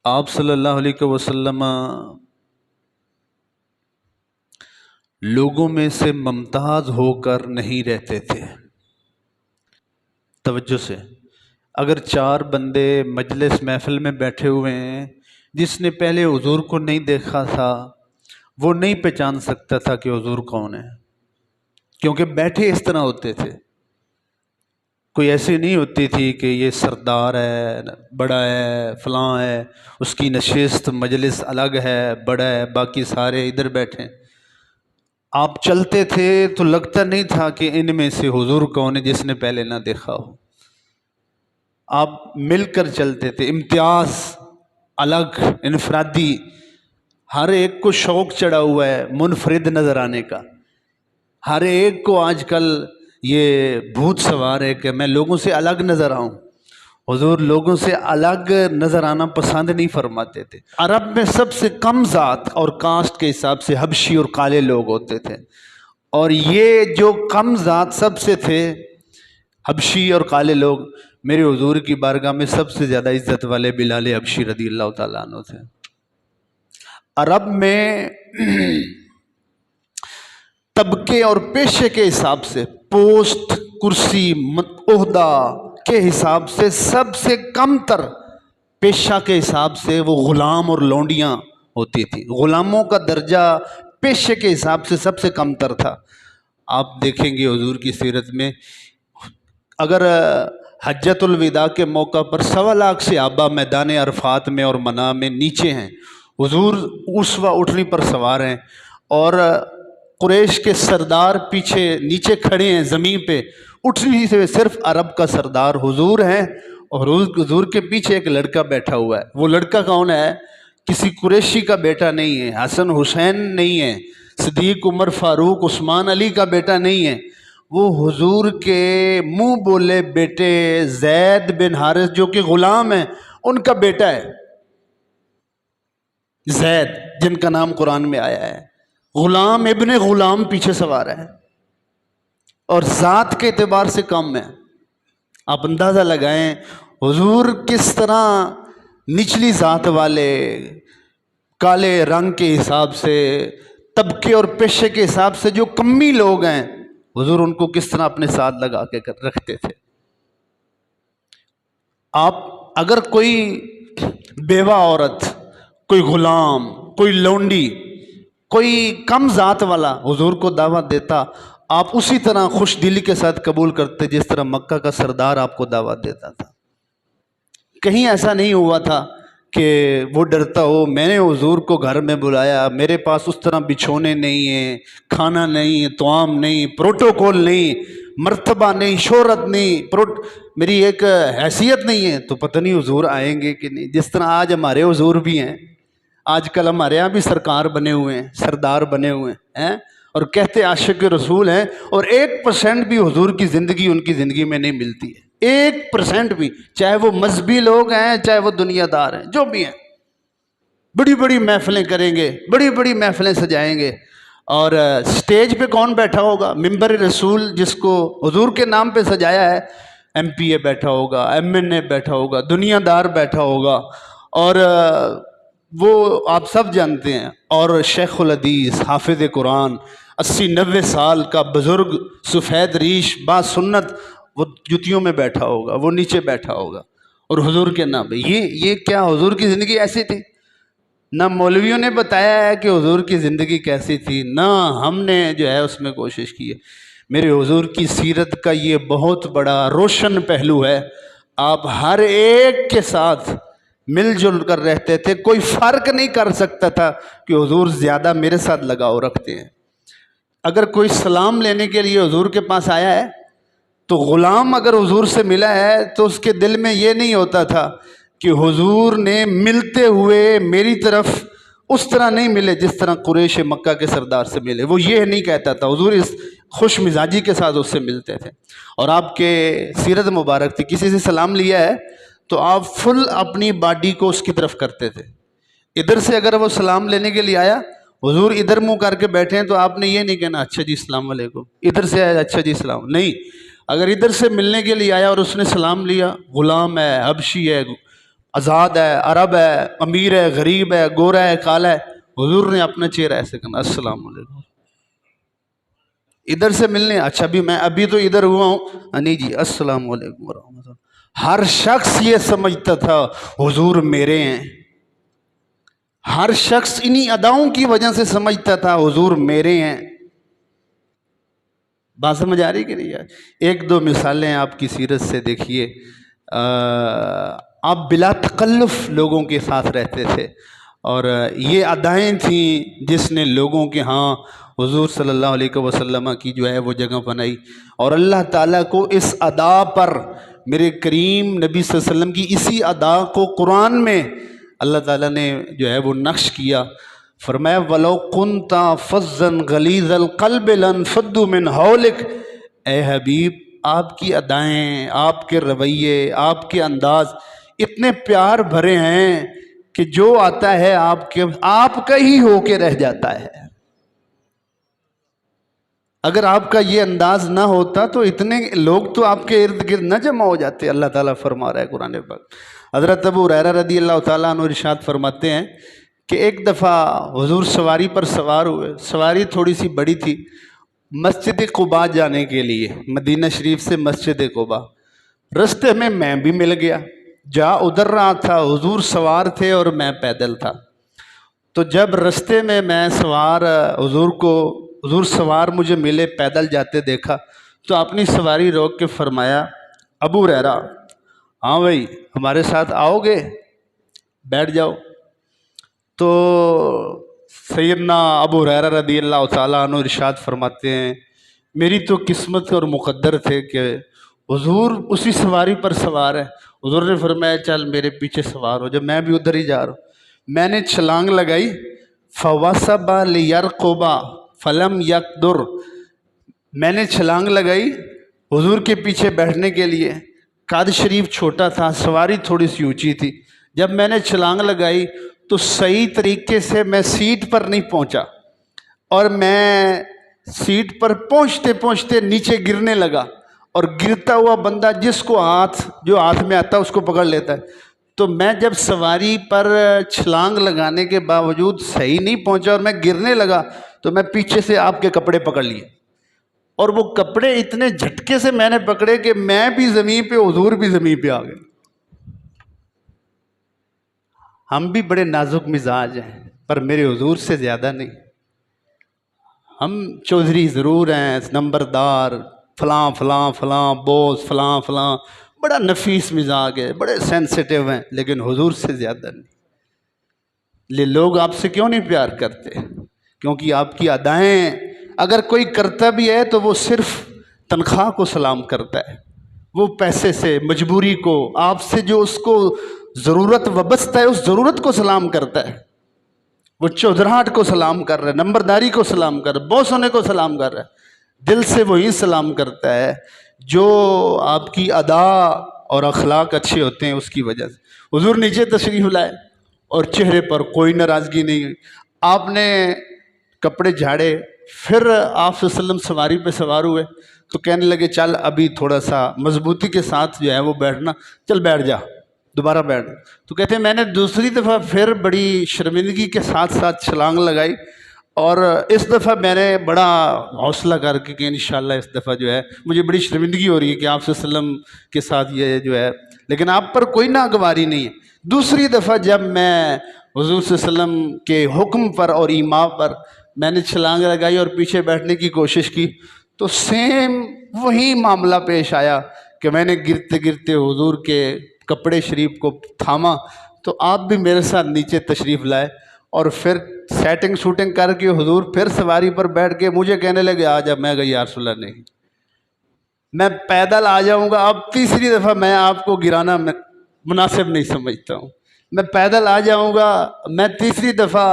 آپ صلی اللہ علیہ وسلم لوگوں میں سے ممتاز ہو کر نہیں رہتے تھے۔ توجہ سے، اگر چار بندے مجلس محفل میں بیٹھے ہوئے ہیں، جس نے پہلے حضور کو نہیں دیکھا تھا وہ نہیں پہچان سکتا تھا کہ حضور کون ہے، کیونکہ بیٹھے اس طرح ہوتے تھے۔ کوئی ایسی نہیں ہوتی تھی کہ یہ سردار ہے، بڑا ہے، فلاں ہے، اس کی نشست مجلس الگ ہے، بڑا ہے، باقی سارے ادھر بیٹھے۔ آپ چلتے تھے تو لگتا نہیں تھا کہ ان میں سے حضور کون ہے جس نے پہلے نہ دیکھا ہو۔ آپ مل کر چلتے تھے، امتیاز، الگ، انفرادی، ہر ایک کو شوق چڑھا ہوا ہے منفرد نظر آنے کا۔ ہر ایک کو آج کل یہ بھوت سوار ہے کہ میں لوگوں سے الگ نظر آؤں۔ حضور لوگوں سے الگ نظر آنا پسند نہیں فرماتے تھے۔ عرب میں سب سے کم ذات اور کاسٹ کے حساب سے حبشی اور کالے لوگ ہوتے تھے، اور یہ جو کم ذات سب سے تھے حبشی اور کالے لوگ، میرے حضور کی بارگاہ میں سب سے زیادہ عزت والے بلال حبشی رضی اللہ تعالیٰ عنہ تھے۔ عرب میں طبقے اور پیشے کے حساب سے، پوسٹ، کرسی، عہدہ کے حساب سے سب سے کم تر پیشہ کے حساب سے وہ غلام اور لونڈیاں ہوتی تھی۔ غلاموں کا درجہ پیشے کے حساب سے سب سے کم تر تھا۔ آپ دیکھیں گے حضور کی سیرت میں، اگر حجۃ الوداع کے موقع پر 1.25 لاکھ صحابہ میدان عرفات میں اور منی میں نیچے ہیں، حضور اسوہ اٹھنی پر سوار ہیں، اور قریش کے سردار پیچھے نیچے کھڑے ہیں زمین پہ، اٹھنی سے صرف عرب کا سردار حضور ہیں، اور حضور کے پیچھے ایک لڑکا بیٹھا ہوا ہے۔ وہ لڑکا کون ہے؟ کسی قریشی کا بیٹا نہیں ہے، حسن حسین نہیں ہے، صدیق عمر فاروق عثمان علی کا بیٹا نہیں ہے، وہ حضور کے منہ بولے بیٹے زید بن حارث جو کہ غلام ہیں ان کا بیٹا ہے۔ زید جن کا نام قرآن میں آیا ہے، غلام ابن غلام پیچھے سوار ہے، اور ذات کے اعتبار سے کم ہے۔ آپ اندازہ لگائیں حضور کس طرح نچلی ذات والے، کالے رنگ کے حساب سے، طبقے اور پیشے کے حساب سے جو کمی لوگ ہیں، حضور ان کو کس طرح اپنے ساتھ لگا کے رکھتے تھے۔ آپ اگر کوئی بیوہ عورت، کوئی غلام، کوئی لونڈی، کوئی کم ذات والا حضور کو دعوت دیتا، آپ اسی طرح خوش دلی کے ساتھ قبول کرتے جس طرح مکہ کا سردار آپ کو دعوت دیتا تھا۔ کہیں ایسا نہیں ہوا تھا کہ وہ ڈرتا ہو میں نے حضور کو گھر میں بلایا، میرے پاس اس طرح بچھونے نہیں ہیں، کھانا نہیں، طعام نہیں، پروٹوکول نہیں، مرتبہ نہیں، شہرت نہیں، میری ایک حیثیت نہیں ہے، تو پتہ نہیں حضور آئیں گے کہ نہیں۔ جس طرح آج ہمارے حضور بھی ہیں، آج کل ہمارے ہاں بھی سرکار بنے ہوئے ہیں، سردار بنے ہوئے ہیں، اور کہتے عاشق رسول ہیں، اور 1% بھی حضور کی زندگی ان کی زندگی میں نہیں ملتی ہے، 1% بھی، چاہے وہ مذہبی لوگ ہیں، چاہے وہ دنیا دار ہیں، جو بھی ہیں، بڑی بڑی محفلیں کریں گے، بڑی بڑی محفلیں سجائیں گے، اور سٹیج پہ کون بیٹھا ہوگا؟ ممبر رسول جس کو حضور کے نام پہ سجایا ہے، MP بیٹھا ہوگا، MNA بیٹھا ہوگا، دنیا دار بیٹھا ہوگا، اور وہ آپ سب جانتے ہیں، اور شیخ الحدیث، حافظ قرآن، 80-90 سال کا بزرگ، سفید ریش، با سنت، وہ جتیوں میں بیٹھا ہوگا، وہ نیچے بیٹھا ہوگا، اور حضور کے نام پہ۔ یہ کیا حضور کی زندگی ایسی تھی؟ نہ مولویوں نے بتایا ہے کہ حضور کی زندگی کیسی تھی، نہ ہم نے جو ہے اس میں کوشش کی ہے۔ میرے حضور کی سیرت کا یہ بہت بڑا روشن پہلو ہے، آپ ہر ایک کے ساتھ مل جل کر رہتے تھے، کوئی فرق نہیں کر سکتا تھا کہ حضور زیادہ میرے ساتھ لگاؤ رکھتے ہیں۔ اگر کوئی سلام لینے کے لیے حضور کے پاس آیا ہے تو غلام اگر حضور سے ملا ہے تو اس کے دل میں یہ نہیں ہوتا تھا کہ حضور نے ملتے ہوئے میری طرف اس طرح نہیں ملے جس طرح قریش مکہ کے سردار سے ملے، وہ یہ نہیں کہتا تھا، حضور اس خوش مزاجی کے ساتھ اس سے ملتے تھے۔ اور آپ کے سیرت مبارک تھی، کسی سے سلام لیا ہے تو آپ فل اپنی باڈی کو اس کی طرف کرتے تھے۔ ادھر سے اگر وہ سلام لینے کے لیے آیا، حضور ادھر منہ کر کے بیٹھے ہیں تو آپ نے یہ نہیں کہنا اچھا جی السلام علیکم، ادھر سے آیا اچھا جی السلام، نہیں، اگر ادھر سے ملنے کے لیے آیا اور اس نے سلام لیا، غلام ہے، حبشی ہے، آزاد ہے، عرب ہے، امیر ہے، غریب ہے، گورا ہے، کالا ہے، حضور نے اپنا چہرہ ایسے کرنا، السلام علیکم، ادھر سے ملنے، اچھا بھی میں ابھی تو ادھر ہوا ہوں، نہیں جی السلام علیکم ورحمۃ اللہ۔ ہر شخص یہ سمجھتا تھا حضور میرے ہیں، ہر شخص انہی اداؤں کی وجہ سے سمجھتا تھا حضور میرے ہیں۔ بات سمجھ آ رہی کہ نہیں؟ ایک دو مثالیں آپ کی سیرت سے دیکھیے، آپ بلا تکلف لوگوں کے ساتھ رہتے تھے، اور یہ ادائیں تھیں جس نے لوگوں کے ہاں حضور صلی اللہ علیہ وسلم کی جو ہے وہ جگہ بنائی، اور اللہ تعالیٰ کو اس ادا پر، میرے کریم نبی صلی اللہ علیہ وسلم کی اسی ادا کو قرآن میں اللہ تعالیٰ نے جو ہے وہ نقش کیا، فرمایا وَلَوْ كُنْتَ فَظًّا غَلِيظَ الْقَلْبِ لَانفَضُّوا مِنْ حَوْلِكَ، اے حبیب آپ کی ادائیں، آپ کے رویے، آپ کے انداز اتنے پیار بھرے ہیں کہ جو آتا ہے آپ کا ہی ہو کے رہ جاتا ہے۔ اگر آپ کا یہ انداز نہ ہوتا تو اتنے لوگ تو آپ کے ارد گرد نہ جمع ہو جاتے۔ اللہ تعالیٰ فرما رہا ہے قرآن پاک۔ حضرت ابو ہریرہ رضی اللہ تعالیٰ عنہ ارشاد فرماتے ہیں کہ ایک دفعہ حضور سواری پر سوار ہوئے، سواری تھوڑی سی بڑی تھی، مسجد قباء جانے کے لیے، مدینہ شریف سے مسجد قباء، رستے میں بھی مل گیا، جا ادھر رہا تھا، حضور سوار تھے اور میں پیدل تھا، تو جب رستے میں سوار حضور سوار مجھے ملے، پیدل جاتے دیکھا، تو اپنی سواری روک کے فرمایا ابو ہریرہ ہاں بھائی ہمارے ساتھ آؤ گے، بیٹھ جاؤ۔ تو سیدنا ابو ہریرہ رضی اللہ تعالیٰ عنہ ارشاد فرماتے ہیں میری تو قسمت اور مقدر تھے کہ حضور اسی سواری پر سوار ہے۔ حضور نے فرمایا چل میرے پیچھے سوار ہو، جب میں بھی ادھر ہی جا رہا ہوں، میں نے چھلانگ لگائی، فوسب لیرقب فلم یقدر، میں نے چھلانگ لگائی حضور کے پیچھے بیٹھنے کے لیے، قد شریف چھوٹا تھا، سواری تھوڑی سی اونچی تھی، جب میں نے چھلانگ لگائی تو صحیح طریقے سے میں سیٹ پر نہیں پہنچا، اور میں سیٹ پر پہنچتے پہنچتے نیچے گرنے لگا، اور گرتا ہوا بندہ جس کو جو ہاتھ میں آتا ہے اس کو پکڑ لیتا ہے، تو میں جب سواری پر چھلانگ لگانے کے باوجود صحیح نہیں پہنچا اور میں گرنے لگا، تو میں پیچھے سے آپ کے کپڑے پکڑ لیے، اور وہ کپڑے اتنے جھٹکے سے میں نے پکڑے کہ میں بھی زمین پہ، حضور بھی زمین پہ آ گئے۔ ہم بھی بڑے نازک مزاج ہیں پر میرے حضور سے زیادہ نہیں، ہم چودھری ضرور ہیں، نمبردار، فلاں فلاں فلاں بوس، فلاں فلاں، بڑا نفیس مزاج ہے، بڑے سینسیٹیو ہیں، لیکن حضور سے زیادہ نہیں۔ لوگ آپ سے کیوں نہیں پیار کرتے؟ کیونکہ آپ کی ادائیں، اگر کوئی کرتا بھی ہے تو وہ صرف تنخواہ کو سلام کرتا ہے، وہ پیسے سے، مجبوری کو، آپ سے جو اس کو ضرورت وابستہ ہے اس ضرورت کو سلام کرتا ہے، وہ چودراہٹ کو سلام کر رہا ہے، نمبرداری کو سلام کر رہا ہے، بوس ہونے کو سلام کر رہا ہے، دل سے وہی سلام کرتا ہے جو آپ کی ادا اور اخلاق اچھے ہوتے ہیں اس کی وجہ سے۔ حضور نیچے تشریف لائے اور چہرے پر کوئی ناراضگی نہیں ہوئی، آپ نے کپڑے جھاڑے، پھر آپ صلی اللہ علیہ وسلم سواری پہ سوار ہوئے تو کہنے لگے چل ابھی تھوڑا سا مضبوطی کے ساتھ جو ہے وہ بیٹھنا، چل بیٹھ جا، دوبارہ بیٹھ۔ تو کہتے ہیں میں نے دوسری دفعہ پھر بڑی شرمندگی کے ساتھ ساتھ چھلانگ لگائی، اور اس دفعہ میں نے بڑا حوصلہ کر کے کہ انشاءاللہ اس دفعہ جو ہے مجھے بڑی شرمندگی ہو رہی ہے کہ آپ صلی اللہ علیہ وسلم کے ساتھ یہ جو ہے، لیکن آپ پر کوئی ناگواری نہیں ہے۔ دوسری دفعہ جب میں حضور صلی اللہ علیہ وسلم کے حکم پر اور ایما پر میں نے چھلانگ لگائی اور پیچھے بیٹھنے کی کوشش کی تو سیم وہی معاملہ پیش آیا کہ میں نے گرتے گرتے حضور کے کپڑے شریف کو تھاما، تو آپ بھی میرے ساتھ نیچے تشریف لائے، اور پھر سیٹنگ شوٹنگ کر کے حضور پھر سواری پر بیٹھ کے مجھے کہنے لگے آ جا، میں کہا یا رسول اللہ نہیں، میں پیدل آ جاؤں گا، اب تیسری دفعہ میں آپ کو گرانا مناسب نہیں سمجھتا ہوں، میں پیدل آ جاؤں گا، میں تیسری دفعہ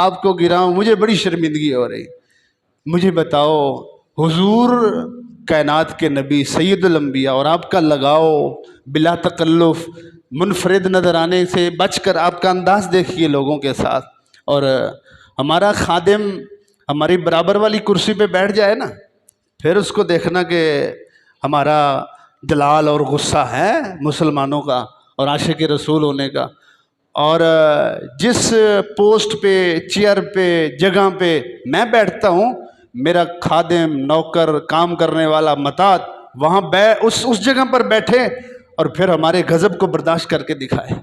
آپ کو گراؤں، مجھے بڑی شرمندگی ہو رہی۔ مجھے بتاؤ حضور کائنات کے نبی سید الانبیاء، اور آپ کا لگاؤ بلا تکلف، منفرد نظر آنے سے بچ کر آپ کا انداز دیکھیے لوگوں کے ساتھ، اور ہمارا خادم ہماری برابر والی کرسی پہ بیٹھ جائے نا، پھر اس کو دیکھنا کہ ہمارا جلال اور غصہ ہے مسلمانوں کا، اور عاشق رسول ہونے کا، اور جس پوسٹ پہ، چیئر پہ، جگہ پہ میں بیٹھتا ہوں، میرا خادم، نوکر، کام کرنے والا، متات وہاں اس جگہ پر بیٹھے اور پھر ہمارے غضب کو برداشت کر کے دکھائے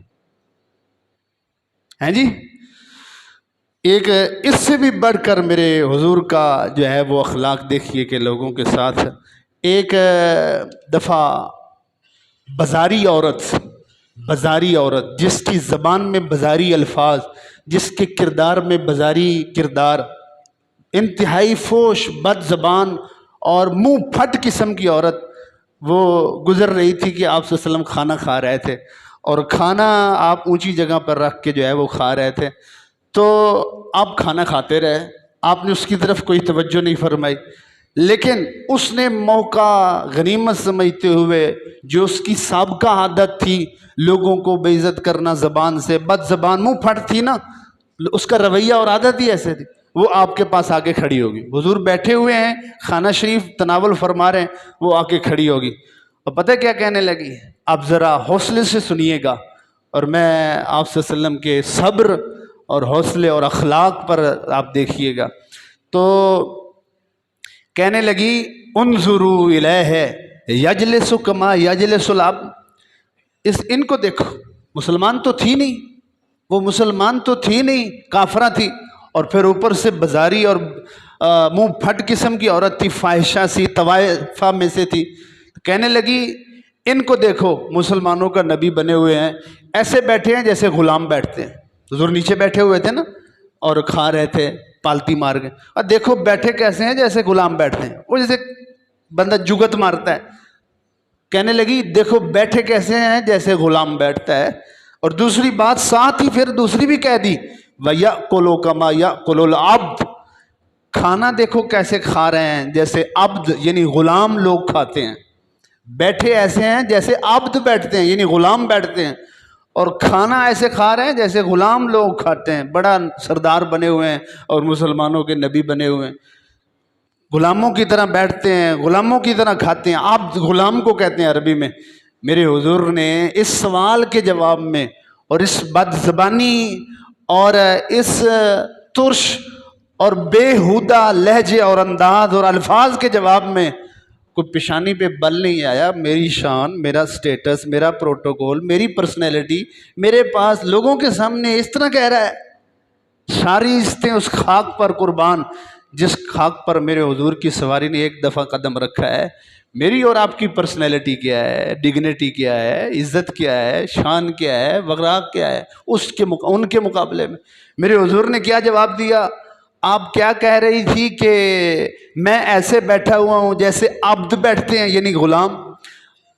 ہیں جی۔ ایک اس سے بھی بڑھ کر میرے حضور کا جو ہے وہ اخلاق دیکھیے کہ لوگوں کے ساتھ، ایک دفعہ بازاری عورت جس کی زبان میں بازاری الفاظ، جس کے کردار میں بازاری کردار، انتہائی فوش، بد زبان اور منہ پھٹ قسم کی عورت، وہ گزر رہی تھی کہ آپ صلی اللہ علیہ وسلم کھانا کھا رہے تھے، اور کھانا آپ اونچی جگہ پر رکھ کے جو ہے وہ کھا رہے تھے، تو آپ کھانا کھاتے رہے، آپ نے اس کی طرف کوئی توجہ نہیں فرمائی، لیکن اس نے موقع غنیمت سمجھتے ہوئے، جو اس کی سابقہ عادت تھی لوگوں کو بے عزت کرنا زبان سے، بد زبان، منہ پھٹ تھی نا، اس کا رویہ اور عادت ہی ایسے تھی، وہ آپ کے پاس آگے کھڑی ہوگی۔ حضور بیٹھے ہوئے ہیں، کھانا شریف تناول فرما رہے ہیں، وہ آ کے کھڑی ہوگی، اور پتہ کیا کہنے لگی؟ آپ ذرا حوصلے سے سنیے گا، اور میں آپ صلی اللہ علیہ وسلم کے صبر اور حوصلے اور اخلاق پر آپ دیکھیے گا۔ تو کہنے لگی انظروا الیہ یجلس کما یجلس العبد، ان کو دیکھو، مسلمان تو تھی نہیں، وہ مسلمان تو تھی نہیں، کافرہ تھی، اور پھر اوپر سے بازاری اور منہ پھٹ قسم کی عورت تھی، فاحشہ سی، طوائفہ میں سے تھی۔ کہنے لگی ان کو دیکھو، مسلمانوں کا نبی بنے ہوئے ہیں، ایسے بیٹھے ہیں جیسے غلام بیٹھتے ہیں۔ حضور نیچے بیٹھے ہوئے تھے نا، اور کھا رہے تھے، پالتی مار گئے، اور دیکھو بیٹھے کیسے ہیں، جیسے غلام بیٹھتے ہیں، وہ جیسے بندہ جگت مارتا ہے۔ کہنے لگی دیکھو بیٹھے کیسے ہیں، جیسے غلام بیٹھتا ہے، اور دوسری بات ساتھ ہی پھر دوسری بھی کہہ دی، وَيَأْكُلُ كَمَا يَأْكُلُ الْعَبْدُ، کھانا دیکھو کیسے کھا رہے ہیں، جیسے عبد یعنی غلام لوگ کھاتے ہیں، بیٹھے ایسے ہیں جیسے عبد بیٹھتے ہیں یعنی غلام بیٹھتے ہیں، اور کھانا ایسے کھا رہے ہیں جیسے غلام لوگ کھاتے ہیں۔ بڑا سردار بنے ہوئے ہیں اور مسلمانوں کے نبی بنے ہوئے ہیں، غلاموں کی طرح بیٹھتے ہیں، غلاموں کی طرح کھاتے ہیں، عبد غلام کو کہتے ہیں عربی میں۔ میرے حضور نے اس سوال کے جواب میں، اور اس بد زبانی اور اس ترش اور بےہودہ لہجے اور انداز اور الفاظ کے جواب میں کوئی پیشانی پہ بل نہیں آیا۔ میری شان، میرا سٹیٹس، میرا پروٹوکول، میری پرسنالٹی میرے پاس لوگوں کے سامنے اس طرح کہہ رہا ہے۔ ساری عزتیں اس خاک پر قربان جس خاک پر میرے حضور کی سواری نے ایک دفعہ قدم رکھا ہے۔ میری اور آپ کی پرسنالٹی کیا ہے، ڈگنیٹی کیا ہے، عزت کیا ہے، شان کیا ہے، وغیرہ کیا ہے ان کے مقابلے میں؟ میرے حضور نے کیا جواب دیا؟ آپ کیا کہہ رہی تھی کہ میں ایسے بیٹھا ہوا ہوں جیسے عبد بیٹھتے ہیں یعنی غلام،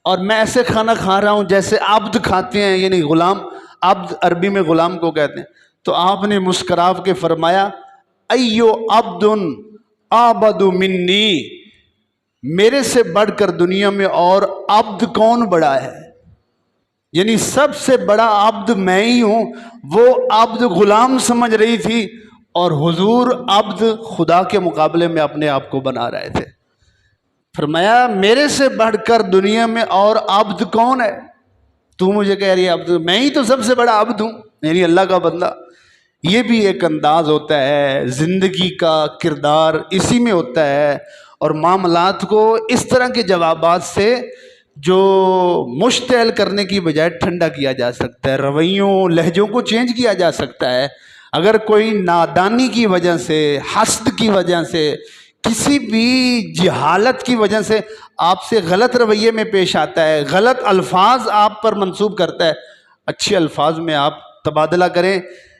اور میں ایسے کھانا کھا رہا ہوں جیسے عبد کھاتے ہیں یعنی غلام۔ عبد عربی میں غلام کو کہتے ہیں۔ تو آپ نے مسکرا کے فرمایا ایو عبد اعبد منی، میرے سے بڑھ کر دنیا میں اور عبد کون بڑا ہے، یعنی سب سے بڑا عبد میں ہی ہوں۔ وہ عبد غلام سمجھ رہی تھی، اور حضور عبد خدا کے مقابلے میں اپنے آپ کو بنا رہے تھے۔ فرمایا میرے سے بڑھ کر دنیا میں اور عبد کون ہے؟ تو مجھے کہہ رہی ہے عبد، میں ہی تو سب سے بڑا عبد ہوں، یعنی اللہ کا بندہ۔ یہ بھی ایک انداز ہوتا ہے زندگی کا، کردار اسی میں ہوتا ہے، اور معاملات کو اس طرح کے جوابات سے جو مشتعل کرنے کی بجائے ٹھنڈا کیا جا سکتا ہے، رویوں لہجوں کو چینج کیا جا سکتا ہے۔ اگر کوئی نادانی کی وجہ سے، حسد کی وجہ سے، کسی بھی جہالت کی وجہ سے آپ سے غلط رویے میں پیش آتا ہے، غلط الفاظ آپ پر منسوب کرتا ہے، اچھے الفاظ میں آپ تبادلہ کریں،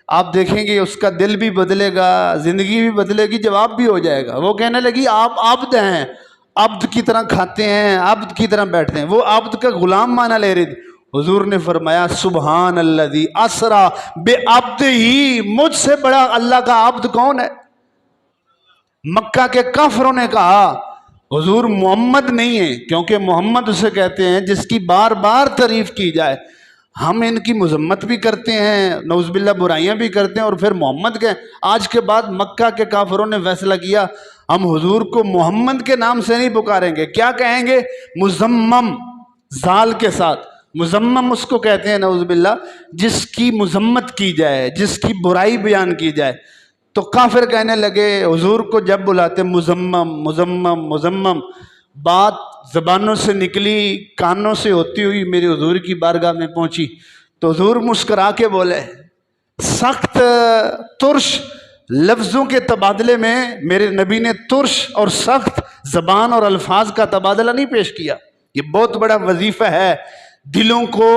آپ دیکھیں گے اس کا دل بھی بدلے گا، زندگی بھی بدلے گی، جواب بھی ہو جائے گا۔ وہ کہنے لگی آپ عبد ہیں، عبد کی طرح کھاتے ہیں، عبد کی طرح بیٹھتے ہیں، وہ عبد کا غلام معنی لے رہی تھی۔ حضور نے فرمایا سبحان الذی اسرا بعبدہ، مجھ سے بڑا اللہ کا عبد کون ہے؟ مکہ کے کافروں نے کہا حضور محمد نہیں ہے، کیونکہ محمد اسے کہتے ہیں جس کی بار بار تعریف کی جائے۔ ہم ان کی مذمت بھی کرتے ہیں، نعوذ باللہ برائیاں بھی کرتے ہیں، اور پھر محمد کے آج کے بعد مکہ کے کافروں نے فیصلہ کیا ہم حضور کو محمد کے نام سے نہیں پکاریں گے، کیا کہیں گے؟ مزمم، زال کے ساتھ، مذمم اس کو کہتے ہیں نعوذ باللہ جس کی مذمت کی جائے، جس کی برائی بیان کی جائے. تو کافر کہنے لگے حضور کو جب بلاتے مذمم مذمم مذمم، بات زبانوں سے نکلی، کانوں سے ہوتی ہوئی میرے حضور کی بارگاہ میں پہنچی تو حضور مسکرا کے بولے. سخت ترش لفظوں کے تبادلے میں میرے نبی نے ترش اور سخت زبان اور الفاظ کا تبادلہ نہیں پیش کیا. یہ بہت بڑا وظیفہ ہے دلوں کو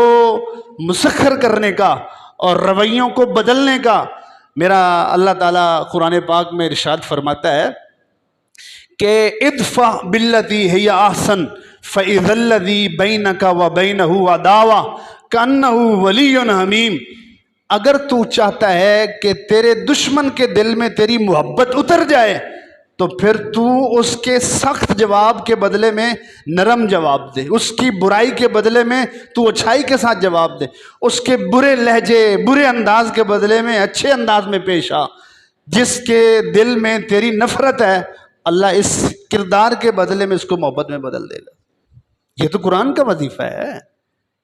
مسخر کرنے کا اور رویوں کو بدلنے کا. میرا اللہ تعالیٰ قرآن پاک میں ارشاد فرماتا ہے کہ ادفع باللتی ہی احسن فاذا الذی بینک وبینہ عداوہ کانہ ولی حمیم. اگر تو چاہتا ہے کہ تیرے دشمن کے دل میں تیری محبت اتر جائے تو پھر تو اس کے سخت جواب کے بدلے میں نرم جواب دے، اس کی برائی کے بدلے میں تو اچھائی کے ساتھ جواب دے، اس کے برے لہجے برے انداز کے بدلے میں اچھے انداز میں پیش آ. جس کے دل میں تیری نفرت ہے اللہ اس کردار کے بدلے میں اس کو محبت میں بدل دے گا. یہ تو قرآن کا وظیفہ ہے.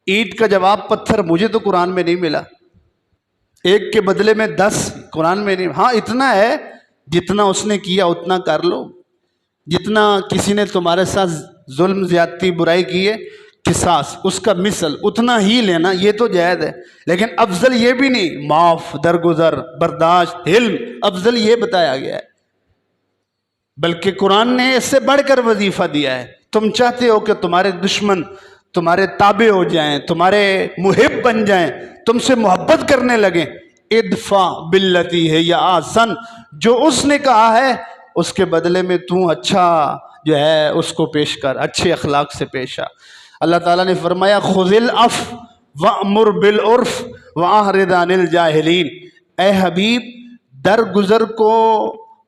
اینٹ کا جواب پتھر مجھے تو قرآن میں نہیں ملا، ایک کے بدلے میں 10 قرآن میں نہیں. ہاں اتنا ہے جتنا اس نے کیا اتنا کر لو. جتنا کسی نے تمہارے ساتھ ظلم زیادتی برائی کی ہے قصاص اس کا مثل اتنا ہی لینا، یہ تو جائز ہے. لیکن افضل یہ بھی نہیں، معاف درگزر برداشت حلم، افضل یہ بتایا گیا ہے. بلکہ قرآن نے اس سے بڑھ کر وظیفہ دیا ہے. تم چاہتے ہو کہ تمہارے دشمن تمہارے تابع ہو جائیں، تمہارے محب بن جائیں، تم سے محبت کرنے لگیں، ادفع باللتی ہے یا احسن، جو اس نے کہا ہے اس کے بدلے میں تو اچھا جو ہے اس کو پیش کر، اچھے اخلاق سے پیش آ. اللہ تعالیٰ نے فرمایا خذ العفو وامر بالعرف واعرض عن الجاہلین. اے حبیب درگزر کو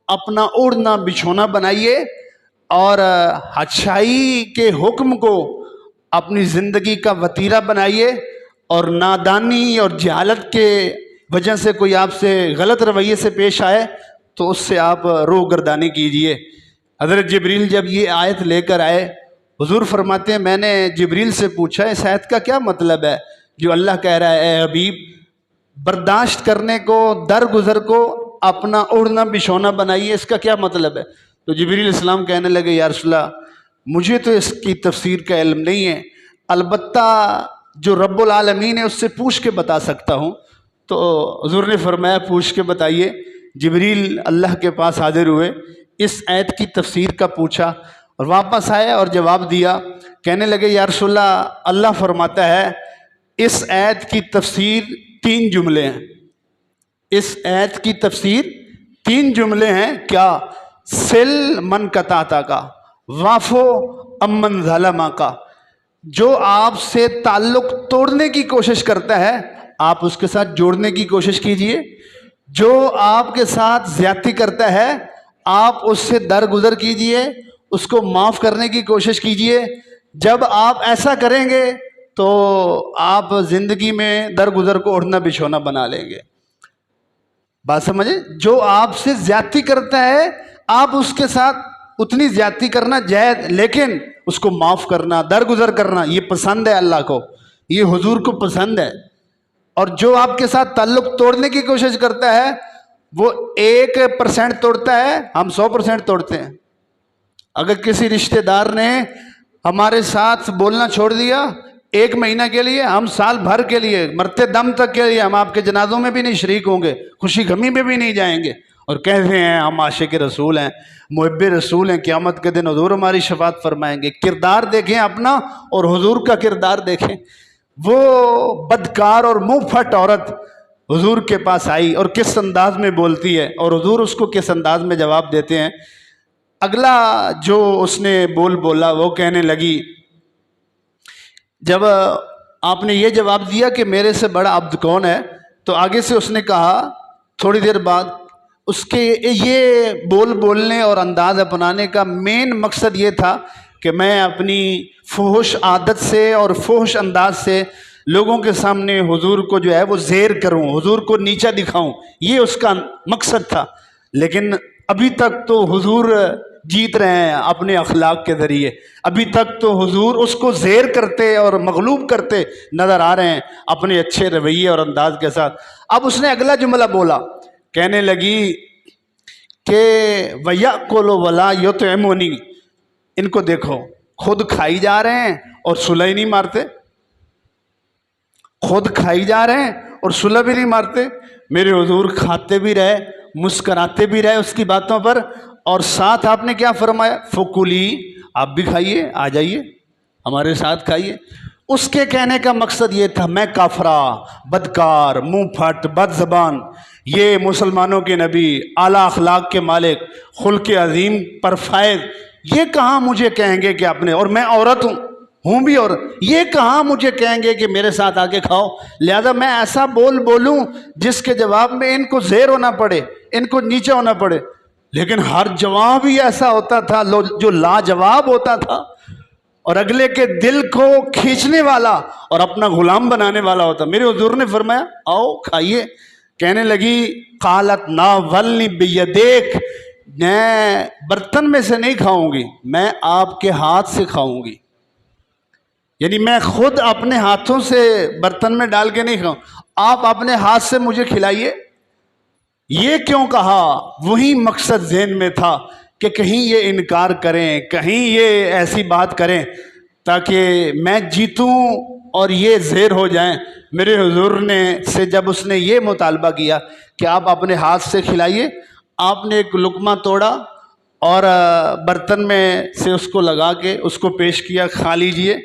اپنا اوڑھنا بچھونا بنائیے اور اچھائی کے حکم کو اپنی زندگی کا وتیرہ بنائیے، اور نادانی اور جہالت کے وجہ سے کوئی آپ سے غلط رویے سے پیش آئے تو اس سے آپ روگردانی کیجئے. حضرت جبریل جب یہ آیت لے کر آئے حضور فرماتے ہیں میں نے جبریل سے پوچھا اس آیت کا کیا مطلب ہے جو اللہ کہہ رہا ہے اے حبیب برداشت کرنے کو درگزر کو اپنا اوڑھنا بچھونا بنائیے، اس کا کیا مطلب ہے؟ تو جبریل علیہ السلام کہنے لگے یا رسول اللہ مجھے تو اس کی تفسیر کا علم نہیں ہے، البتہ جو رب العالمین ہے اس سے پوچھ کے بتا سکتا ہوں. تو حضور نے فرمایا پوچھ کے بتائیے. جبریل اللہ کے پاس حاضر ہوئے، اس آیت کی تفسیر کا پوچھا اور واپس آئے اور جواب دیا. کہنے لگے یا رسول اللہ اللہ فرماتا ہے اس آیت کی تفسیر 3 جملے ہیں. اس آیت کی تفسیر 3 جملے ہیں. کیا؟ سل من قطعتا کا، وافو امن ظلما کا. جو آپ سے تعلق توڑنے کی کوشش کرتا ہے آپ اس کے ساتھ جوڑنے کی کوشش کیجئے. جو آپ کے ساتھ زیادتی کرتا ہے آپ اس سے درگزر کیجئے، اس کو معاف کرنے کی کوشش کیجئے. جب آپ ایسا کریں گے تو آپ زندگی میں درگزر کو اوڑھنا بچھونا بنا لیں گے. بات سمجھیں؟ جو آپ سے زیادتی کرتا ہے آپ اس کے ساتھ اتنی زیادتی کرنا جائز، لیکن اس کو معاف کرنا درگزر کرنا یہ پسند ہے اللہ کو، یہ حضور کو پسند ہے. اور جو آپ کے ساتھ تعلق توڑنے کی کوشش کرتا ہے وہ 1% توڑتا ہے، ہم 100% توڑتے ہیں. اگر کسی رشتہ دار نے ہمارے ساتھ بولنا چھوڑ دیا 1 مہینہ کے لیے، ہم سال بھر کے لیے مرتے دم تک کے لیے ہم آپ کے جنازوں میں بھی نہیں شریک ہوں گے، خوشی غمی میں بھی نہیں جائیں گے، اور کہتے ہیں ہم عاشق رسول ہیں محب رسول ہیں، قیامت کے دن حضور ہماری شفاعت فرمائیں گے. کردار دیکھیں اپنا اور حضور کا کردار دیکھیں. وہ بدکار اور منہ پھٹ عورت حضور کے پاس آئی اور کس انداز میں بولتی ہے اور حضور اس کو کس انداز میں جواب دیتے ہیں. اگلا جو اس نے بولا وہ کہنے لگی جب آپ نے یہ جواب دیا کہ میرے سے بڑا عبد کون ہے، تو آگے سے اس نے کہا تھوڑی دیر بعد اس کے یہ بولنے اور انداز اپنانے کا مین مقصد یہ تھا کہ میں اپنی فحش عادت سے اور فحش انداز سے لوگوں کے سامنے حضور کو جو ہے وہ زیر کروں، حضور کو نیچا دکھاؤں، یہ اس کا مقصد تھا. لیکن ابھی تک تو حضور جیت رہے ہیں اپنے اخلاق کے ذریعے. ابھی تک تو حضور اس کو زیر کرتے اور مغلوب کرتے نظر آ رہے ہیں اپنے اچھے رویے اور انداز کے ساتھ. اب اس نے اگلا جملہ بولا, کہنے لگی کہ وَيَأْكُلُ وَلَا يُطْعِمُنِي, ان کو دیکھو خود کھائی جا رہے ہیں اور صلح ہی نہیں مارتے, خود کھائی جا رہے ہیں اور صلح بھی نہیں مارتے. میرے حضور کھاتے بھی رہے, مسکراتے بھی رہے اس کی باتوں پر, اور ساتھ آپ نے کیا فرمایا, فکلی, آپ بھی کھائیے, آ جائیے ہمارے ساتھ کھائیے. اس کے کہنے کا مقصد یہ تھا, میں کافرہ, بدکار, منہ پھٹ, بد زبان, یہ مسلمانوں کے نبی, اعلیٰ اخلاق کے مالک, خلق عظیم پر فائز, یہ کہاں مجھے کہیں گے کہ اپنے, اور میں عورت ہوں بھی عورت, یہ کہاں مجھے کہیں گے کہ میرے ساتھ آ کے کھاؤ. لہذا میں ایسا بولوں جس کے جواب میں ان کو زیر ہونا پڑے, ان کو نیچے ہونا پڑے. لیکن ہر جواب ہی ایسا ہوتا تھا جو لاجواب ہوتا تھا اور اگلے کے دل کو کھینچنے والا اور اپنا غلام بنانے والا ہوتا. میرے حضور نے فرمایا آؤ کھائیے. کہنے لگی قالت ناولنی بیدیک, میں برتن میں سے نہیں کھاؤں گی, میں آپ کے ہاتھ سے کھاؤں گی. یعنی میں خود اپنے ہاتھوں سے برتن میں ڈال کے نہیں کھاؤں, آپ اپنے ہاتھ سے مجھے کھلائیے. یہ کیوں کہا؟ وہی مقصد ذہن میں تھا کہ کہیں یہ انکار کریں, کہیں یہ ایسی بات کریں تاکہ میں جیتوں اور یہ زیر ہو جائیں. میرے حضور نے سے جب اس نے یہ مطالبہ کیا کہ آپ اپنے ہاتھ سے کھلائیے, آپ نے ایک لقمہ توڑا اور برتن میں سے اس کو لگا کے اس کو پیش کیا, کھا لیجئے.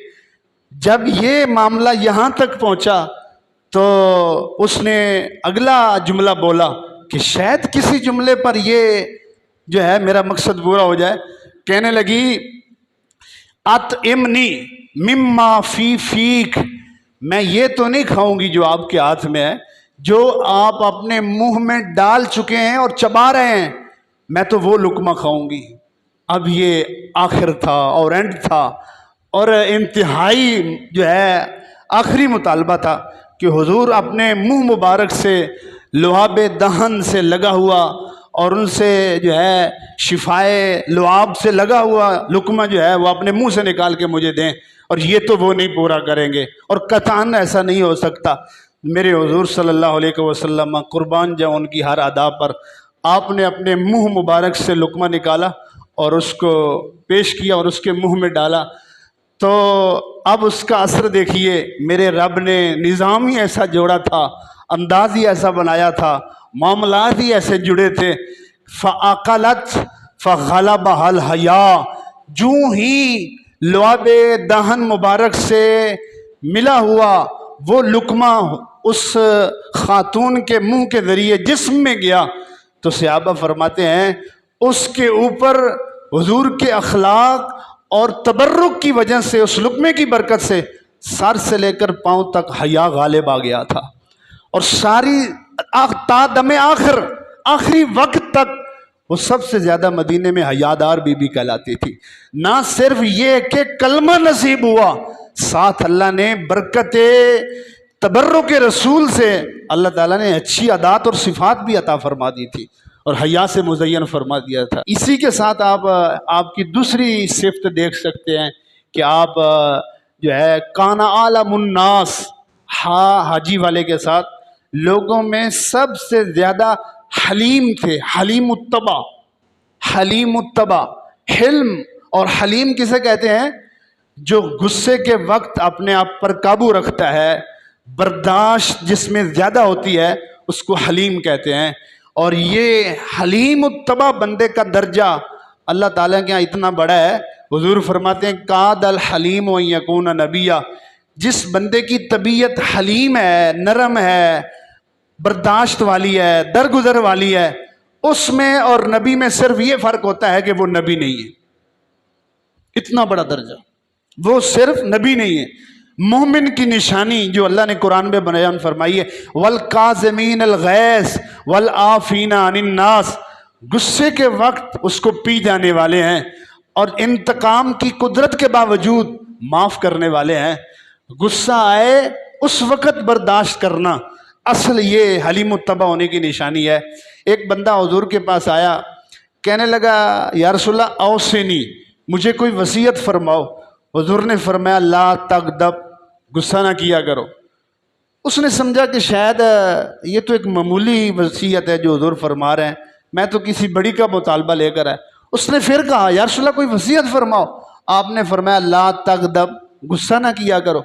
جب یہ معاملہ یہاں تک پہنچا تو اس نے اگلا جملہ بولا کہ شاید کسی جملے پر یہ جو ہے میرا مقصد پورا ہو جائے. کہنے لگی اطعمنی مما فی فیک, میں یہ تو نہیں کھاؤں گی جو آپ کے ہاتھ میں ہے, جو آپ اپنے منہ میں ڈال چکے ہیں اور چبا رہے ہیں, میں تو وہ لقمہ کھاؤں گی. اب یہ آخر تھا اور اینڈ تھا اور انتہائی جو ہے آخری مطالبہ تھا کہ حضور اپنے منہ مبارک سے لعاب دہن سے لگا ہوا اور ان سے جو ہے شفائے لعاب سے لگا ہوا لقمہ جو ہے وہ اپنے منہ سے نکال کے مجھے دیں, اور یہ تو وہ نہیں پورا کریں گے, اور قطعاً ایسا نہیں ہو سکتا. میرے حضور صلی اللہ علیہ وسلم قربان جاؤں ان کی ہر ادا پر, آپ نے اپنے منہ مبارک سے لقمہ نکالا اور اس کو پیش کیا اور اس کے منہ میں ڈالا. تو اب اس کا اثر دیکھیے, میرے رب نے نظام ہی ایسا جوڑا تھا, انداز ہی ایسا بنایا تھا, معاملات ہی ایسے جڑے تھے. فَأَقَلَتْ فَغَلَبَهَا الْحَيَاءُ, جوں ہی لعاب دہن مبارک سے ملا ہوا وہ لقمہ اس خاتون کے منہ کے ذریعے جسم میں گیا تو صحابہ فرماتے ہیں اس کے اوپر حضور کے اخلاق اور تبرک کی وجہ سے, اس لقمے کی برکت سے سر سے لے کر پاؤں تک حیا غالب آ گیا تھا, اور ساری تا دم آخری وقت تک وہ سب سے زیادہ مدینے میں حیادار بی بی کہلاتی تھی. نہ صرف یہ کہ کلمہ نصیب ہوا, ساتھ اللہ نے برکت تبرک رسول سے اللہ تعالیٰ نے اچھی عادات اور صفات بھی عطا فرما دی تھی اور حیا سے مزین فرما دیا تھا. اسی کے ساتھ آپ کی دوسری صفت دیکھ سکتے ہیں کہ آپ جو ہے کانا عالم الناس, حاجی والے کے ساتھ لوگوں میں سب سے زیادہ حلیم تھے. حلیم الطبع, حلم اور حلیم کسے کہتے ہیں؟ جو غصے کے وقت اپنے آپ پر قابو رکھتا ہے, برداشت جس میں زیادہ ہوتی ہے, اس کو حلیم کہتے ہیں. اور یہ حلیم الطبع بندے کا درجہ اللہ تعالیٰ کے یہاں اتنا بڑا ہے, حضور فرماتے ہیں کاد الحلیم و یکون نبیہ, جس بندے کی طبیعت حلیم ہے, نرم ہے, برداشت والی ہے, درگزر والی ہے, اس میں اور نبی میں صرف یہ فرق ہوتا ہے کہ وہ نبی نہیں ہے. اتنا بڑا درجہ, وہ صرف نبی نہیں ہے. مومن کی نشانی جو اللہ نے قرآن میں بیان فرمائی ہے, والکاظمین الغیظ والعافین عن الناس, غصے کے وقت اس کو پی جانے والے ہیں اور انتقام کی قدرت کے باوجود معاف کرنے والے ہیں. غصہ آئے اس وقت برداشت کرنا, اصل یہ حلیم الطبع ہونے کی نشانی ہے. ایک بندہ حضور کے پاس آیا, کہنے لگا یا رسول اللہ اوصنی، مجھے کوئی وصیت فرماؤ۔ حضور نے فرمایا لا تغضب، غصہ نہ کیا کرو۔ اس نے سمجھا کہ شاید یہ تو ایک معمولی وصیت ہے جو حضور فرما رہے ہیں، میں تو کسی بڑی کا مطالبہ لے کر ہے۔ اس نے پھر کہا یا رسول اللہ کوئی وصیت فرماؤ۔ آپ نے فرمایا لا تغضب، غصہ نہ کیا کرو۔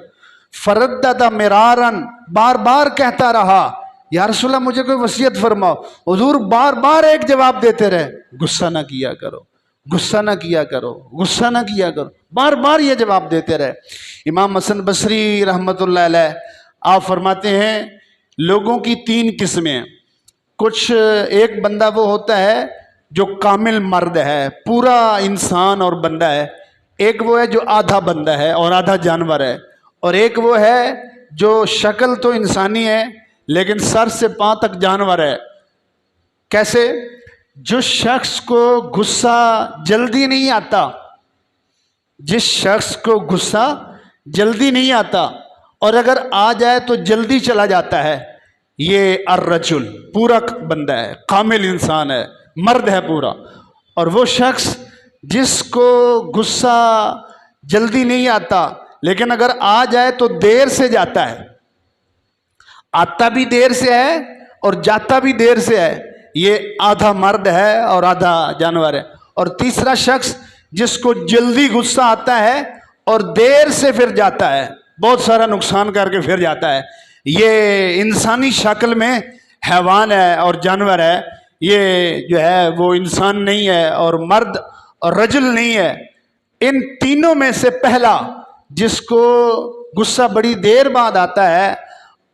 فردد مرارن، بار بار کہتا رہا یا رسول اللہ مجھے کوئی وصیت فرماؤ۔ حضور بار بار ایک جواب دیتے رہے، غصہ نہ کیا کرو، غصہ نہ کیا کرو، غصہ نہ کیا کرو، بار بار یہ جواب دیتے رہے۔ امام حسن بصری رحمۃ اللہ علیہ آپ فرماتے ہیں لوگوں کی تین قسمیں ہیں۔ کچھ ایک بندہ وہ ہوتا ہے جو کامل مرد ہے، پورا انسان اور بندہ ہے۔ ایک وہ ہے جو آدھا بندہ ہے اور آدھا جانور ہے، اور ایک وہ ہے جو شکل تو انسانی ہے لیکن سر سے پاؤں تک جانور ہے۔ کیسے؟ جو شخص کو غصہ جلدی نہیں آتا، جس شخص کو غصہ جلدی نہیں آتا اور اگر آ جائے تو جلدی چلا جاتا ہے، یہ الرجل پورا بندہ ہے، کامل انسان ہے، مرد ہے پورا۔ اور وہ شخص جس کو غصہ جلدی نہیں آتا لیکن اگر آ جائے تو دیر سے جاتا ہے، آتا بھی دیر سے ہے اور جاتا بھی دیر سے ہے، یہ آدھا مرد ہے اور آدھا جانور ہے۔ اور تیسرا شخص جس کو جلدی غصہ آتا ہے اور دیر سے پھر جاتا ہے، بہت سارا نقصان کر کے پھر جاتا ہے، یہ انسانی شکل میں حیوان ہے اور جانور ہے، یہ جو ہے وہ انسان نہیں ہے اور مرد اور رجل نہیں ہے۔ ان تینوں میں سے پہلا جس کو غصہ بڑی دیر بعد آتا ہے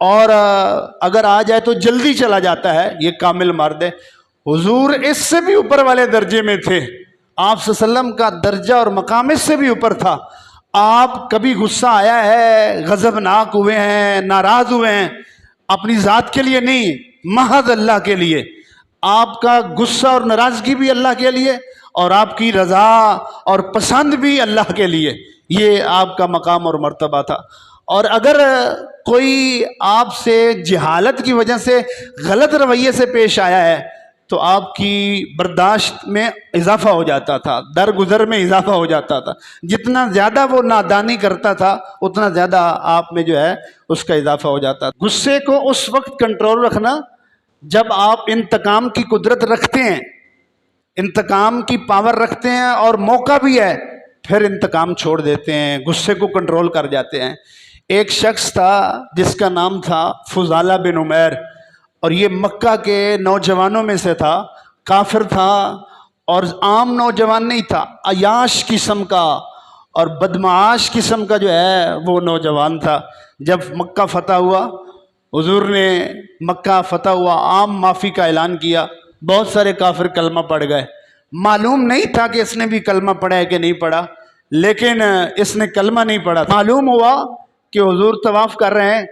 اور اگر آ جائے تو جلدی چلا جاتا ہے، یہ کامل مرد ہے۔ حضور اس سے بھی اوپر والے درجے میں تھے، آپ صلی اللہ علیہ وسلم کا درجہ اور مقام اس سے بھی اوپر تھا۔ آپ کبھی غصہ آیا ہے، غضبناک ہوئے ہیں، ناراض ہوئے ہیں، اپنی ذات کے لیے نہیں، محض اللہ کے لیے۔ آپ کا غصہ اور ناراضگی بھی اللہ کے لیے اور آپ کی رضا اور پسند بھی اللہ کے لیے، یہ آپ کا مقام اور مرتبہ تھا۔ اور اگر کوئی آپ سے جہالت کی وجہ سے غلط رویے سے پیش آیا ہے تو آپ کی برداشت میں اضافہ ہو جاتا تھا، درگزر میں اضافہ ہو جاتا تھا۔ جتنا زیادہ وہ نادانی کرتا تھا اتنا زیادہ آپ میں جو ہے اس کا اضافہ ہو جاتا تھا۔ غصے کو اس وقت کنٹرول رکھنا جب آپ انتقام کی قدرت رکھتے ہیں، انتقام کی پاور رکھتے ہیں اور موقع بھی ہے، پھر انتقام چھوڑ دیتے ہیں، غصے کو کنٹرول کر جاتے ہیں۔ ایک شخص تھا جس کا نام تھا فضالہ بن عمیر، اور یہ مکہ کے نوجوانوں میں سے تھا، کافر تھا اور عام نوجوان نہیں تھا، عیاش قسم کا اور بدمعاش قسم کا جو ہے وہ نوجوان تھا۔ جب مکہ فتح ہوا، حضور نے مکہ فتح ہوا، عام معافی کا اعلان کیا، بہت سارے کافر کلمہ پڑھ گئے۔ معلوم نہیں تھا کہ اس نے بھی کلمہ پڑھا ہے کہ نہیں پڑھا، لیکن اس نے کلمہ نہیں پڑھا۔ معلوم ہوا کہ حضور طواف کر رہے ہیں،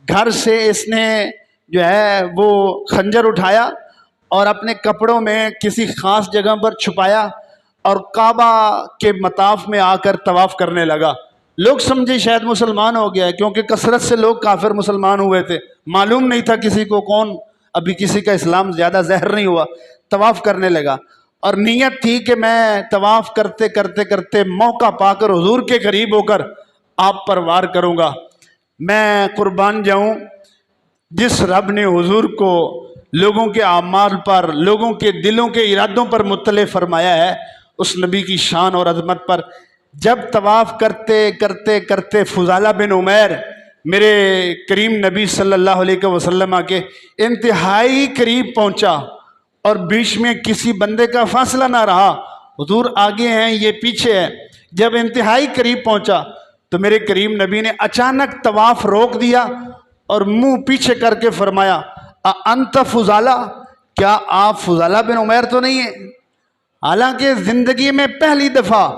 گھر سے اس نے جو ہے وہ خنجر اٹھایا اور اپنے کپڑوں میں کسی خاص جگہ پر چھپایا اور کعبہ کے مطاف میں آ کر طواف کرنے لگا۔ لوگ سمجھے شاید مسلمان ہو گیا ہے، کیونکہ کثرت سے لوگ کافر مسلمان ہوئے تھے، معلوم نہیں تھا کسی کو کون، ابھی کسی کا اسلام زیادہ ظاہر نہیں ہوا۔ طواف کرنے لگا اور نیت تھی کہ میں طواف کرتے کرتے کرتے موقع پا کر حضور کے قریب ہو کر آپ پر وار کروں گا۔ میں قربان جاؤں، جس رب نے حضور کو لوگوں کے اعمال پر، لوگوں کے دلوں کے ارادوں پر مطلع فرمایا ہے، اس نبی کی شان اور عظمت پر جب طواف کرتے کرتے کرتے فضالہ بن عمیر میرے کریم نبی صلی اللہ علیہ وسلم کے انتہائی قریب پہنچا اور بیچ میں کسی بندے کا فاصلہ نہ رہا، حضور آگے ہیں یہ پیچھے ہے، جب انتہائی قریب پہنچا تو میرے کریم نبی نے اچانک طواف روک دیا اور منہ پیچھے کر کے فرمایا انت فضالہ، کیا آپ فضالہ بن عمیر تو نہیں ہیں؟ حالانکہ زندگی میں پہلی دفعہ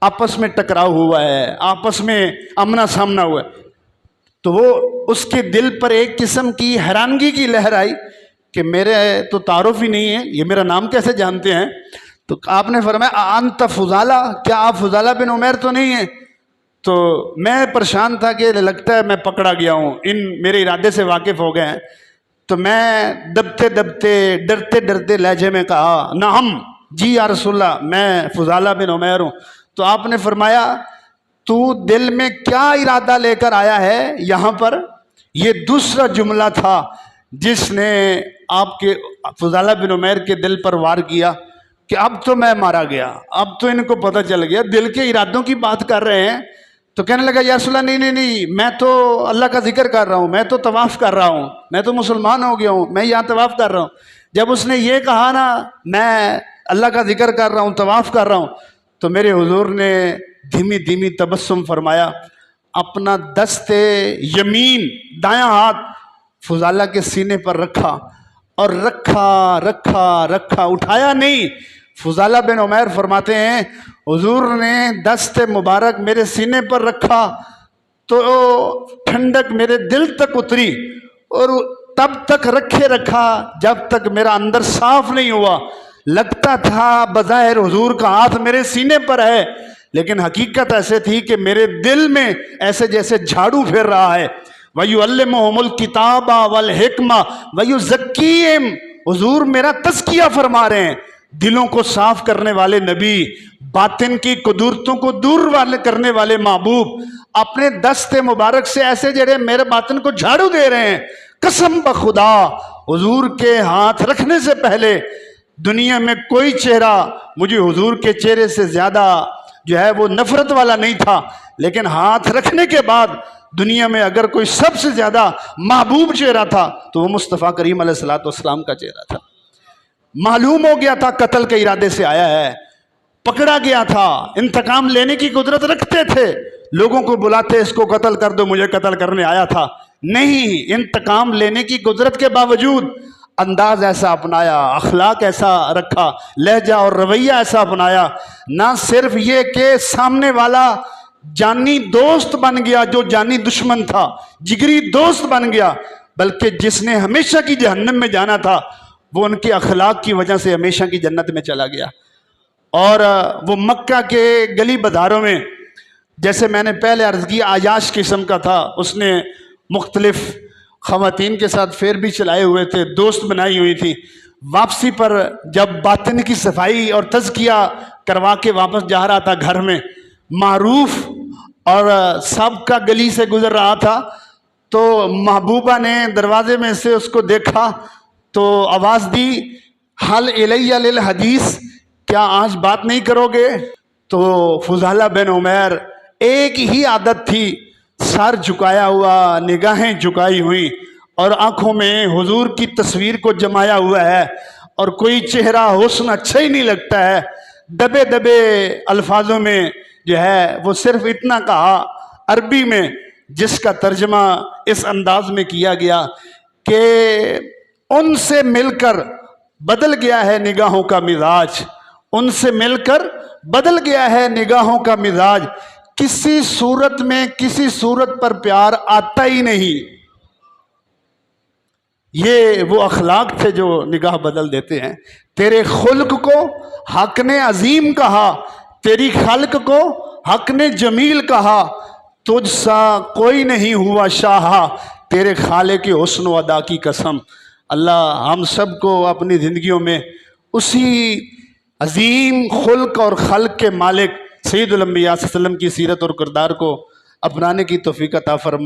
آپس میں ٹکراؤ ہوا ہے، آپس میں آمنا سامنا ہوا ہے، تو وہ اس کے دل پر ایک قسم کی حیرانگی کی لہر آئی کہ میرے تو تعارف ہی نہیں ہے، یہ میرا نام کیسے جانتے ہیں؟ تو آپ نے فرمایا انت فضالہ، کیا آپ فضالہ بن عمیر تو نہیں ہیں؟ تو میں پریشان تھا کہ لگتا ہے میں پکڑا گیا ہوں، ان میرے ارادے سے واقف ہو گئے ہیں، تو میں دبتے دبتے ڈرتے ڈرتے لہجے میں کہا نعم، جی یا رسول اللہ میں فضالہ بن عمیر ہوں. تو آپ نے فرمایا تو دل میں کیا ارادہ لے کر آیا ہے یہاں پر؟ یہ دوسرا جملہ تھا جس نے آپ کے فضالہ بن عمیر کے دل پر وار کیا کہ اب تو میں مارا گیا، اب تو ان کو پتہ چل گیا، دل کے ارادوں کی بات کر رہے ہیں. تو کہنے لگا یا رسول اللہ نہیں، میں تو اللہ کا ذکر کر رہا ہوں، میں تو طواف کر رہا ہوں، میں تو مسلمان ہو گیا ہوں، میں یہاں طواف کر رہا ہوں. جب اس نے یہ کہا نا میں اللہ کا ذکر کر رہا ہوں، طواف کر رہا ہوں، تو میرے حضور نے دھیمی دھیمی تبسم فرمایا، اپنا دست یمین دایاں ہاتھ فضالہ کے سینے پر رکھا اور رکھا رکھا رکھا، اٹھایا نہیں. فضالہ بن عمیر فرماتے ہیں حضور نے دست مبارک میرے سینے پر رکھا تو ٹھنڈک میرے دل تک اتری، اور تب تک رکھے رکھا جب تک میرا اندر صاف نہیں ہوا. لگتا تھا بظاہر حضور کا ہاتھ میرے سینے پر ہے، لیکن حقیقت ایسے تھی کہ میرے دل میں ایسے جیسے جھاڑو پھیر رہا ہے. وَيُعَلِّمُهُمُ الْكِتَابَ وَالْحِكْمَةَ وَيُزَكِّيهِمْ، حضور میرا تزکیہ فرما رہے ہیں. دلوں کو صاف کرنے والے نبی، باطن کی قدورتوں کو دور کرنے والے محبوب، اپنے دست مبارک سے ایسے جڑے میرے باطن کو جھاڑو دے رہے ہیں. قسم بخدا حضور کے ہاتھ رکھنے سے پہلے دنیا میں کوئی چہرہ مجھے حضور کے چہرے سے زیادہ جو ہے وہ نفرت والا نہیں تھا، لیکن ہاتھ رکھنے کے بعد دنیا میں اگر کوئی سب سے زیادہ محبوب چہرہ تھا تو وہ مصطفیٰ کریم علیہ السلام کا چہرہ تھا. معلوم ہو گیا تھا قتل کے ارادے سے آیا ہے، پکڑا گیا تھا، انتقام لینے کی قدرت رکھتے تھے، لوگوں کو بلاتے اس کو قتل کر دو، مجھے قتل کرنے آیا تھا. نہیں، انتقام لینے کی قدرت کے باوجود انداز ایسا اپنایا، اخلاق ایسا رکھا، لہجہ اور رویہ ایسا اپنایا. نہ صرف یہ کہ سامنے والا جانی دوست بن گیا جو جانی دشمن تھا، جگری دوست بن گیا، بلکہ جس نے ہمیشہ کی جہنم میں جانا تھا وہ ان کے اخلاق کی وجہ سے ہمیشہ کی جنت میں چلا گیا. اور وہ مکہ کے گلی بازاروں میں، جیسے میں نے پہلے عرض کیا، عیاش قسم کا تھا، اس نے مختلف خواتین کے ساتھ پھیر بھی چلائے ہوئے تھے، دوست بنائی ہوئی تھی. واپسی پر جب باطن کی صفائی اور تزکیہ کروا کے واپس جا رہا تھا گھر میں، معروف اور سابقہ گلی سے گزر رہا تھا، تو محبوبہ نے دروازے میں سے اس کو دیکھا تو آواز دی، حل الیہ للحدیث، کیا آج بات نہیں کرو گے؟ تو فضالہ بن عمیر ایک ہی عادت تھی، سر جھکایا ہوا، نگاہیں جھکائی ہوئی، اور آنکھوں میں حضور کی تصویر کو جمایا ہوا ہے، اور کوئی چہرہ حسن اچھا ہی نہیں لگتا ہے. دبے دبے الفاظوں میں جو ہے وہ صرف اتنا کہا عربی میں، جس کا ترجمہ اس انداز میں کیا گیا کہ ان سے مل کر بدل گیا ہے نگاہوں کا مزاج، ان سے مل کر بدل گیا ہے نگاہوں کا مزاج، کسی صورت میں کسی صورت پر پیار آتا ہی نہیں. یہ وہ اخلاق تھے جو نگاہ بدل دیتے ہیں. تیرے خلق کو حق نے عظیم کہا، تیری خلق کو حق نے جمیل کہا، تجھ سا کوئی نہیں ہوا شاہا، تیرے خالق کے حسن و ادا کی قسم. اللہ ہم سب کو اپنی زندگیوں میں اسی عظیم خلق اور خلق کے مالک سید الانبیاء صلی اللہ علیہ وسلم کی سیرت اور کردار کو اپنانے کی توفیق عطا فرمائے.